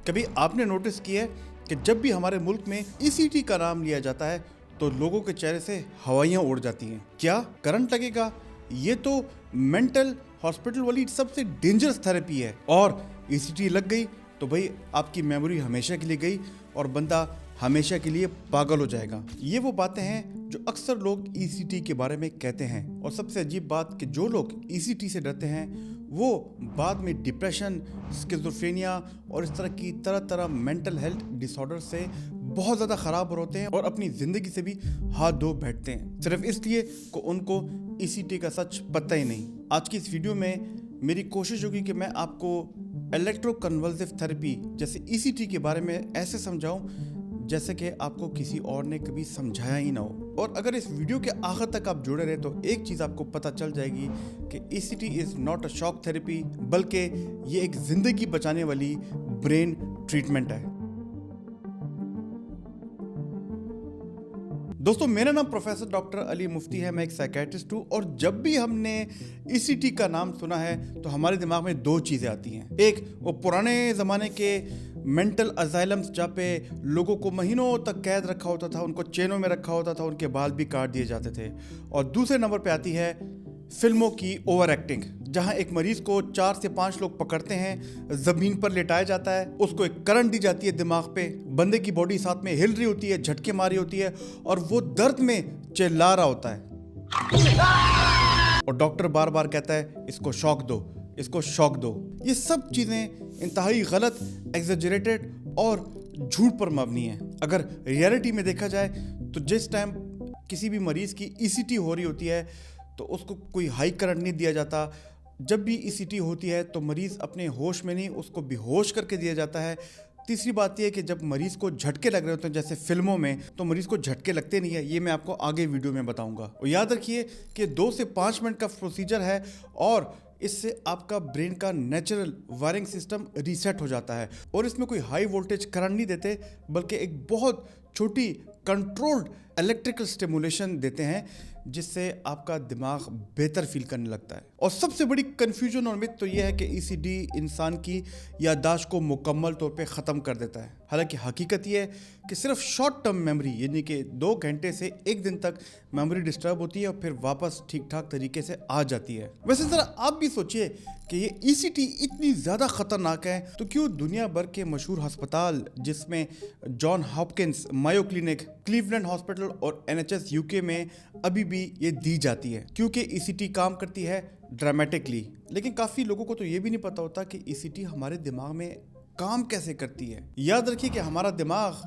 کبھی آپ نے نوٹس کیا ہے کہ جب بھی ہمارے ملک میں ECT کا نام لیا جاتا ہے تو لوگوں کے چہرے سے ہوائیاں اڑ جاتی ہیں؟ کیا کرنٹ لگے گا؟ یہ تو مینٹل ہاسپٹل والی سب سے ڈینجرس تھراپی ہے، اور ECT لگ گئی تو بھائی آپ کی میموری ہمیشہ کے لیے گئی اور بندہ ہمیشہ کے لیے پاگل ہو جائے گا۔ یہ وہ باتیں ہیں جو اکثر لوگ ECT کے بارے میں کہتے ہیں، اور سب سے عجیب بات کہ جو لوگ ECT سے ڈرتے ہیں وہ بعد میں ڈپریشن، اسکیزوفرینیا اور اس طرح کی طرح مینٹل ہیلتھ ڈس آرڈر سے بہت زیادہ خراب ہوتے ہیں اور اپنی زندگی سے بھی ہاتھ دھو بیٹھتے ہیں، صرف اس لیے کہ ان کو ECT کا سچ پتہ ہی نہیں۔ آج کی اس ویڈیو میں میری کوشش ہوگی کہ میں آپ کو الیکٹرو کنولسو تھراپی جیسے ECT کے بارے میں ایسے سمجھاؤں جیسے کہ آپ کو کسی اور نے کبھی سمجھایا ہی نہ ہو۔ اور اگر اس ویڈیو کے آخر تک آپ جڑے رہے تو ایک چیز آپ کو پتہ چل جائے گی کہ ECT is not a shock therapy, بلکہ یہ ایک زندگی بچانے والی برین ٹریٹمنٹ ہے۔ دوستو، میرا نام پروفیسر ڈاکٹر علی مفتی ہے، میں ایک سائیکیٹرسٹ ہوں، اور جب بھی ہم نے ECT کا نام سنا ہے تو ہمارے دماغ میں دو چیزیں آتی ہیں۔ ایک وہ پرانے زمانے کے مینٹل ازائلمس جہاں پہ لوگوں کو مہینوں تک قید رکھا ہوتا تھا، ان کو چینوں میں رکھا ہوتا تھا، ان کے بال بھی کاٹ دیے جاتے تھے، اور دوسرے نمبر پہ آتی ہے فلموں کی اوور ایکٹنگ، جہاں ایک مریض کو 4 سے 5 لوگ پکڑتے ہیں، زمین پر لٹایا جاتا ہے، اس کو ایک کرنٹ دی جاتی ہے دماغ پہ، بندے کی باڈی ساتھ میں ہل رہی ہوتی ہے، جھٹکے ماری ہوتی ہے، اور وہ درد میں چلا رہا ہوتا ہے، اور ڈاکٹر بار بار کہتا ہے اس کو شاک دو، اس کو شاک دو۔ یہ سب چیزیں انتہائی غلط، ایگزیجریٹڈ اور جھوٹ پر مبنی ہیں۔ اگر ریئلٹی میں دیکھا جائے تو جس ٹائم کسی بھی مریض کی ECT ہو رہی ہوتی ہے تو اس کو کوئی ہائی کرنٹ نہیں دیا جاتا۔ جب بھی ECT ہوتی ہے تو مریض اپنے ہوش میں نہیں، اس کو بے ہوش کر کے دیا جاتا ہے۔ تیسری بات یہ ہے کہ جب مریض کو جھٹکے لگ رہے ہوتے ہیں جیسے فلموں میں، تو مریض کو جھٹکے لگتے نہیں ہیں، یہ میں آپ کو آگے ویڈیو میں بتاؤں گا۔ اور یاد رکھیے کہ 2 سے 5 منٹ کا پروسیجر ہے، اور اس سے آپ کا برین کا نیچرل وائرنگ سسٹم ریسیٹ ہو جاتا ہے، اور اس میں کوئی ہائی وولٹیج کرنٹ نہیں دیتے، بلکہ ایک بہت چھوٹی کنٹرولڈ الیکٹریکل سٹیمولیشن دیتے ہیں، جس سے آپ کا دماغ بہتر فیل کرنے لگتا ہے۔ اور سب سے بڑی کنفیوژن اور مت تو یہ ہے کہ ECT انسان کی یادداشت کو مکمل طور پہ ختم کر دیتا ہے، حالانکہ حقیقت یہ ہے کہ صرف شارٹ ٹرم میموری، یعنی کہ 2 گھنٹے سے 1 دن تک میموری ڈسٹرب ہوتی ہے اور پھر واپس ٹھیک ٹھاک طریقے سے آ جاتی ہے۔ ویسے ذرا آپ بھی سوچئے کہ یہ ECT اتنی زیادہ خطرناک ہے تو کیوں دنیا بھر کے مشہور ہسپتال، جس میں جان ہاپکنس، مایو کلینک، کلیولینڈ ہاسپٹل اور NHS UK میں ابھی بھی یہ دی جاتی ہے، کیونکہ ECT کام کرتی ہے ڈرامیٹکلی۔ لیکن کافی لوگوں کو تو یہ بھی نہیں پتا ہوتا کہ ECT ہمارے دماغ میں کام کیسے کرتی ہے۔ یاد رکھیے کہ ہمارا دماغ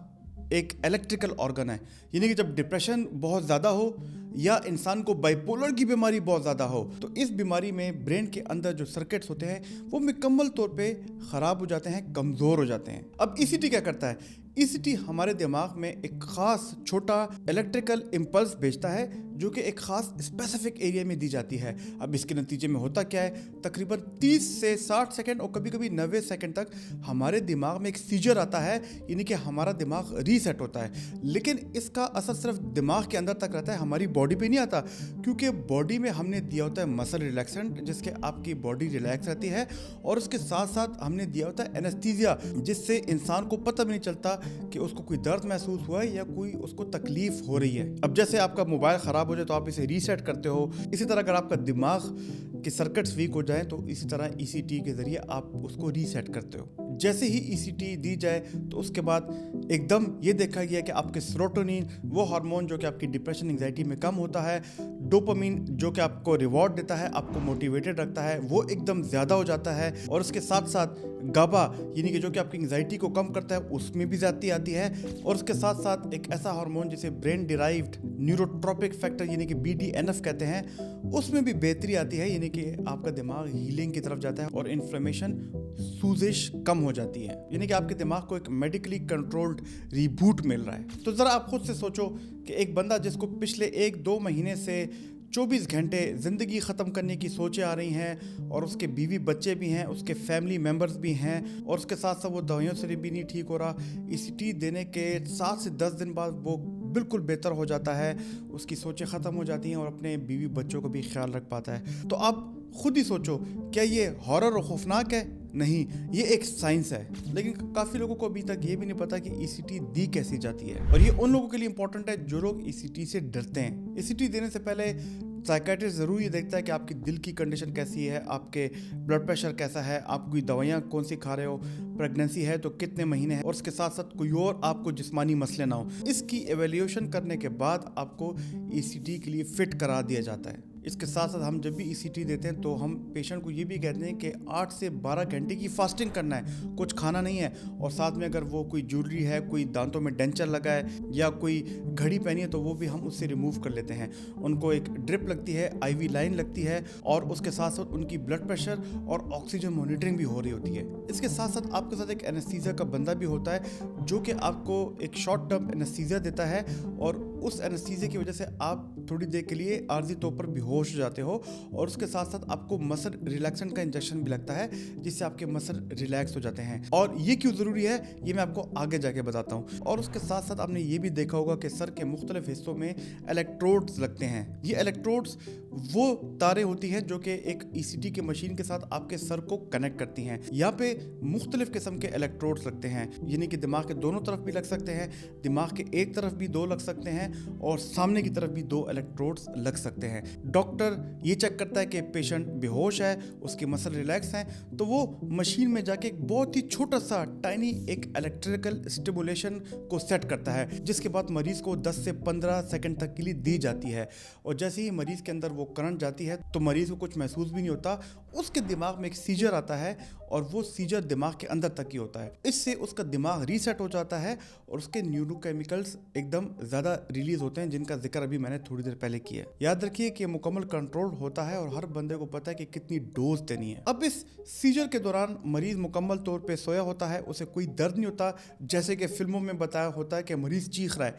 ایک الیکٹریکل آرگن ہے، یعنی کہ جب ڈپریشن بہت زیادہ ہو یا انسان کو بائی پولر کی بیماری بہت زیادہ ہو تو اس بیماری میں برین کے اندر جو سرکٹس ہوتے ہیں وہ مکمل طور پہ خراب ہو جاتے ہیں، کمزور ہو جاتے ہیں۔ اب ECT کیا کرتا ہے؟ ECT ہمارے دماغ میں ایک خاص چھوٹا الیکٹریکل امپلس بھیجتا ہے جو کہ ایک خاص اسپیسیفک ایریا میں دی جاتی ہے۔ اب اس کے نتیجے میں ہوتا کیا ہے؟ تقریباً 30 سے 60 سیکنڈ اور کبھی کبھی 90 سیکنڈ تک ہمارے دماغ میں ایک سیجر آتا ہے، یعنی کہ ہمارا دماغ ریسیٹ ہوتا ہے، لیکن اس کا اثر صرف دماغ کے اندر تک رہتا ہے، ہماری باڈی پہ نہیں آتا، کیونکہ باڈی میں ہم نے دیا ہوتا ہے مسل ریلیکسنٹ، جس کے آپ کی باڈی ریلیکس رہتی ہے، اور اس کے ساتھ ساتھ ہم نے دیا ہوتا ہے اینستھیزیا، جس سے انسان کو پتہ بھی نہیں چلتا کہ اس کو کوئی درد محسوس ہوا ہے یا کوئی اس کو تکلیف ہو رہی ہے۔ اب جیسے آپ کا موبائل خراب ہو جائے تو آپ اسے ریسیٹ کرتے ہو، اسی طرح اگر آپ کا دماغ کے سرکٹس ویک ہو جائیں تو اسی طرح ECT کے ذریعے آپ اس کو ریسیٹ کرتے ہو۔ جیسے ہی ECT دی جائے تو اس کے بعد ایک دم یہ دیکھا گیا کہ آپ کے سیروٹونین، وہ ہارمون جو کہ آپ کی ڈپریشن انگزائٹی میں کم ہوتا ہے، ڈوپامین جو کہ آپ کو ریوارڈ دیتا ہے، آپ کو موٹیویٹڈ رکھتا ہے، وہ ایک دم زیادہ ہو جاتا ہے، اور اس کے ساتھ ساتھ گابا یعنی کہ جو کہ آپ کی انگزائٹی کو کم کرتا ہے، اس میں بھی زیادتی آتی ہے، اور اس کے ساتھ ساتھ ایک ایسا ہارمون جسے برین ڈیرائیوڈ نیوروٹروپک فیکٹر یعنی کہ BDNF کہتے ہیں، اس میں بھی بہتری آتی ہے، یعنی کہ آپ کا دماغ ہیلنگ کی طرف جاتا ہے اور انفلیمیشن، سوزش کم ہو جاتی ہے، یعنی کہ آپ کے دماغ کو ایک میڈیکلی کنٹرولڈ ریبوٹ مل رہا ہے۔ تو ذرا آپ خود سے سوچو کہ ایک بندہ جس کو پچھلے 1-2 مہینے سے 24 گھنٹے زندگی ختم کرنے کی سوچیں آ رہی ہیں، اور اس کے بیوی بچے بھی ہیں، اس کے فیملی ممبرز بھی ہیں، اور اس کے ساتھ ساتھ وہ دوائیوں سے بھی نہیں ٹھیک ہو رہا، ECT دینے کے 7 سے 10 دن بعد وہ بالکل بہتر ہو جاتا ہے، اس کی سوچیں ختم ہو جاتی ہیں اور اپنے بیوی بچوں کا بھی خیال رکھ پاتا ہے۔ تو آپ خود ہی سوچو، کیا یہ ہارر اور خوفناک ہے؟ नहीं, ये एक साइंस है। लेकिन काफ़ी लोगों को अभी तक ये भी नहीं पता कि ECT दी कैसी जाती है, और ये उन लोगों के लिए इंपॉर्टेंट है जो लोग ECT से डरते हैं। ECT देने से पहले साइकेट्रिस्ट ज़रूर ये देखता है कि आपकी दिल की कंडीशन कैसी है, आपके ब्लड प्रेशर कैसा है, आप कोई दवाइयाँ कौन सी खा रहे हो, प्रेगनेंसी है तो कितने महीने है, और उसके साथ साथ कोई और आपको जिस्मानी मसले ना हो। इसकी एवेल्यूएशन करने के बाद आपको ECT के लिए फिट करा दिया जाता है। इसके साथ साथ हम जब भी ECT देते हैं तो हम पेशेंट को ये भी कहते हैं कि 8 से 12 घंटे की फास्टिंग करना है, कुछ खाना नहीं है, और साथ में अगर वो कोई ज्वेलरी है, कोई दांतों में डेंचर लगा है या कोई घड़ी पहनी है तो वो भी हम उससे रिमूव कर लेते हैं। उनको एक ड्रिप लगती है, IV लाइन लगती है, और उसके साथ साथ उनकी ब्लड प्रेशर और ऑक्सीजन मॉनिटरिंग भी हो रही होती है। इसके साथ साथ आपके साथ एक एनेस्थीसिया का बंदा भी होता है जो कि आपको एक शॉर्ट टर्म एनेस्थीसिया देता है, और उस एनेस्थीसिया की वजह से आप थोड़ी देर के लिए आर्जी तौर पर बेहोश हो जाते हो, और उसके साथ साथ आपको मसल रिलैक्सेंट का इंजेक्शन भी लगता है जिससे आपके मसल रिलैक्स हो जाते हैं। और ये क्यों ज़रूरी है ये मैं आपको आगे जाके बताता हूँ। और उसके साथ साथ आपने ये भी देखा होगा कि सर के मुख्तलिफ हिस्सों में इलेक्ट्रोड्स लगते हैं। ये इलेक्ट्रोड्स वो तारें होती हैं जो कि एक ECT की मशीन के साथ आपके सर को कनेक्ट करती हैं। यहाँ पे मुख्तलिफ किस्म के इलेक्ट्रोड्स लगते हैं, यानी कि दिमाग के दोनों तरफ भी लग सकते हैं, दिमाग के एक तरफ भी 2 लग सकते हैं, और सामने की तरफ भी 2 इलेक्ट्रोड्स लग सकते हैं। डॉक्टर ये चेक करता है कि पेशेंट बेहोश है, उसके मसल रिलैक्स हैं, तो वो मशीन में जाके एक बहुत ही छोटा सा टाइनी एक इलेक्ट्रिकल स्टिमुलेशन को सेट करता है, जिसके बाद मरीज को 10 से 15 सेकंड तक के लिए दी जाती है। और जैसे ही मरीज के अंदर वो करंट जाती है तो मरीज को कुछ महसूस भी नहीं होता, उसके दिमाग में एक सीजर आता है, और वो सीजर दिमाग के अंदर तक ही होता है। इससे उसका दिमाग रीसेट हो जाता है और उसके न्यूरोकेमिकल्स एकदम ज़्यादा रिलीज होते हैं, जिनका जिक्र अभी मैंने थोड़ी देर पहले किया है। याद रखिए कि मुकम्मल कंट्रोल होता है और हर बंदे को पता है कि कितनी डोज देनी है। अब इस सीजर के दौरान मरीज मुकम्मल तौर पे सोया होता है, उसे कोई दर्द नहीं होता, जैसे कि फिल्मों में बताया होता है कि मरीज चीख रहा है,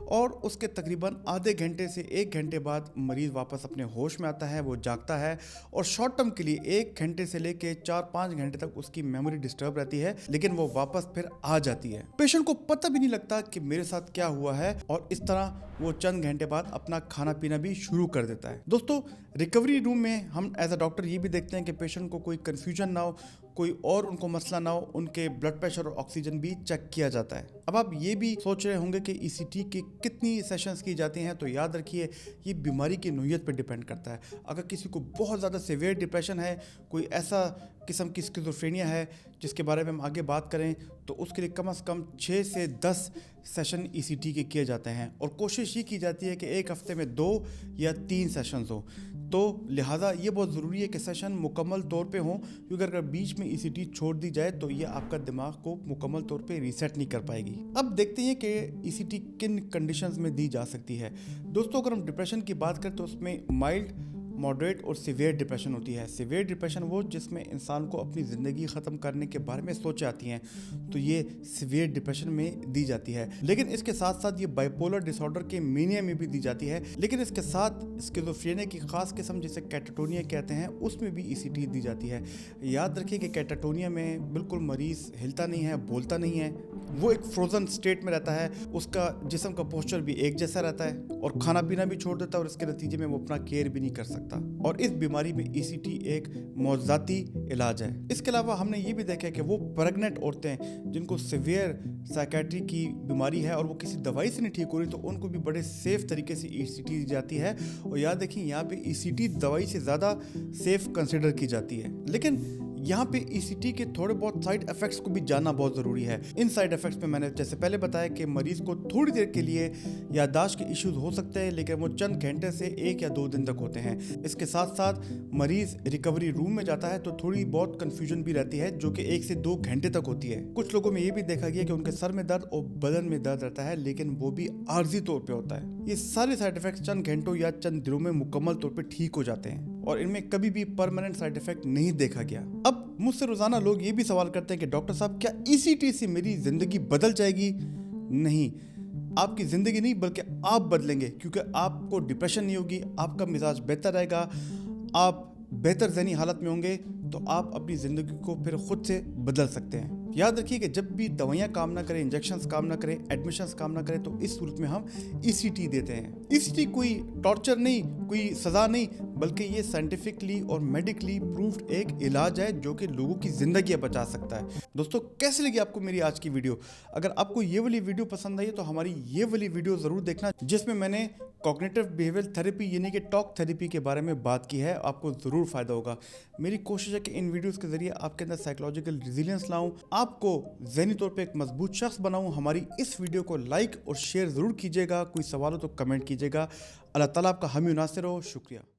और उसके तकरीबन आधे घंटे से 1 घंटे बाद मरीज वापस अपने होश में आता है, वो जागता है, और शॉर्ट टर्म के लिए 1 घंटे से लेके 4-5 घंटे तक उसकी मेमोरी डिस्टर्ब रहती है, लेकिन वो वापस फिर आ जाती है। पेशेंट को पता भी नहीं लगता कि मेरे साथ क्या हुआ है, और इस तरह वो चंद घंटे बाद अपना खाना पीना भी शुरू कर देता है। दोस्तों, रिकवरी रूम में हम एज अ डॉक्टर ये भी देखते हैं कि पेशेंट को कोई कन्फ्यूजन ना हो, कोई और उनको मसला ना हो, उनके ब्लड प्रेशर और ऑक्सीजन भी चेक किया जाता है। अब आप ये भी सोच रहे होंगे कि ECT की कितनी सेशंस की जाती हैं, तो याद रखिए ये बीमारी की नोयत पर डिपेंड करता है। अगर किसी को बहुत ज़्यादा सीवियर डिप्रेशन है, कोई ऐसा किस्म की स्किज़ोफ्रेनिया है जिसके बारे में हम आगे बात करें, तो उसके लिए कम से कम 6 से 10 सेशन ECT के किए जाते हैं, और कोशिश ये की जाती है कि एक हफ्ते में 2 या 3 सेशंस हो। तो लिहाजा ये बहुत ज़रूरी है कि सेशन मुकम्मल तौर पे हों, क्योंकि अगर बीच में ECT छोड़ दी जाए तो ये आपका दिमाग को मुकम्मल तौर पे रीसेट नहीं कर पाएगी। अब देखते हैं कि ECT किन कंडीशंस में दी जा सकती है। दोस्तों, अगर हम डिप्रेशन की बात करें तो उसमें माइल्ड, मॉडरेट और सीवियर डिप्रेशन होती है। सीवियर डिप्रेशन वो जिसमें इंसान को अपनी ज़िंदगी ख़त्म करने के बारे में सोच आती हैं, तो ये सीवियर डिप्रेशन में दी जाती है। लेकिन इसके साथ साथ ये बाइपोलर डिसऑर्डर के मेनिया में भी दी जाती है। लेकिन इसके साथ स्किज़ोफ्रेनिया की ख़ास किस्म जिसे कैटाटोनिया कहते हैं, उसमें भी ECT दी जाती है। याद रखिए कि कैटाटोनिया में बिल्कुल मरीज़ हिलता नहीं है, बोलता नहीं है, वो एक फ्रोजन स्टेट में रहता है, उसका जिस्म का पोस्चर भी एक जैसा रहता है, और खाना पीना भी छोड़ देता है, और इसके नतीजे में वो अपना केयर भी नहीं कर सकता। और इस बीमारी में ECT एक मौज़ाती इलाज है। इसके अलावा हमने ये भी देखा है कि वो प्रेग्नेंट औरतें जिनको सीवियर साइकेट्री की बीमारी है और वो किसी दवाई से नहीं ठीक हो रही, तो उनको भी बड़े सेफ तरीके से ECT दी जाती है। और याद रखिए यहाँ पे ECT दवाई से ज़्यादा सेफ कंसिडर की जाती है। लेकिन यहाँ पे ECT के थोड़े बहुत साइड इफ़ेक्ट्स को भी जानना बहुत ज़रूरी है। इन साइड इफ़ेक्ट्स में मैंने जैसे पहले बताया कि मरीज़ को थोड़ी देर के लिए याददाश्त के इश्यूज हो सकते हैं, लेकिन वो चंद घंटे से 1 या 2 दिन तक होते हैं। इसके साथ साथ मरीज़ रिकवरी रूम में जाता है तो थोड़ी बहुत कन्फ्यूजन भी रहती है, जो कि 1 से 2 घंटे तक होती है। कुछ लोगों में ये भी देखा गया कि उनके सर में दर्द और बदन में दर्द रहता है, लेकिन वो भी आर्जी तौर पर होता है। ये सारे साइड इफ़ेक्ट्स चंद घंटों या चंद दिनों में मुकम्मल तौर पर ठीक हो जाते हैं, और इनमें कभी भी परमानेंट साइड इफेक्ट नहीं देखा गया। अब मुझसे रोजाना लोग ये भी सवाल करते हैं कि डॉक्टर साहब क्या ECT से मेरी जिंदगी बदल जाएगी? नहीं, आपकी ज़िंदगी नहीं बल्कि आप बदलेंगे, क्योंकि आपको डिप्रेशन नहीं होगी, आपका मिजाज बेहतर रहेगा, आप बेहतर ज़हनी हालत में होंगे, तो आप अपनी ज़िंदगी को फिर खुद से बदल सकते हैं। याद रखिए कि जब भी दवाइयाँ काम ना करें, इंजेक्शंस काम ना करें, एडमिशंस काम ना करें, तो इस सूरत में हम ECT देते हैं। ECT कोई टॉर्चर नहीं, कोई सज़ा नहीं, बल्कि ये साइंटिफिकली और मेडिकली प्रूव्ड एक इलाज है जो कि लोगों की ज़िंदगी बचा सकता है। दोस्तों, कैसी लगी आपको मेरी आज की वीडियो? अगर आपको ये वाली वीडियो पसंद आई तो हमारी ये वाली वीडियो ज़रूर देखना, जिसमें मैंने कॉग्निटिव बिहेवियर थेरेपी यानी कि टॉक थेरेपी के बारे में बात की है। आपको ज़रूर फ़ायदा होगा। मेरी कोशिश है कि इन वीडियोस के ज़रिए आपके अंदर साइकोलॉजिकल रेजिलियंस लाऊं, आपको ज़हनी तौर पे एक मजबूत शख्स बनाऊं। हमारी इस वीडियो को लाइक और शेयर ज़रूर कीजिएगा। कोई सवाल हो तो कमेंट कीजिएगा। अल्लाह ताला आपका हामी नासिर हो। शुक्रिया।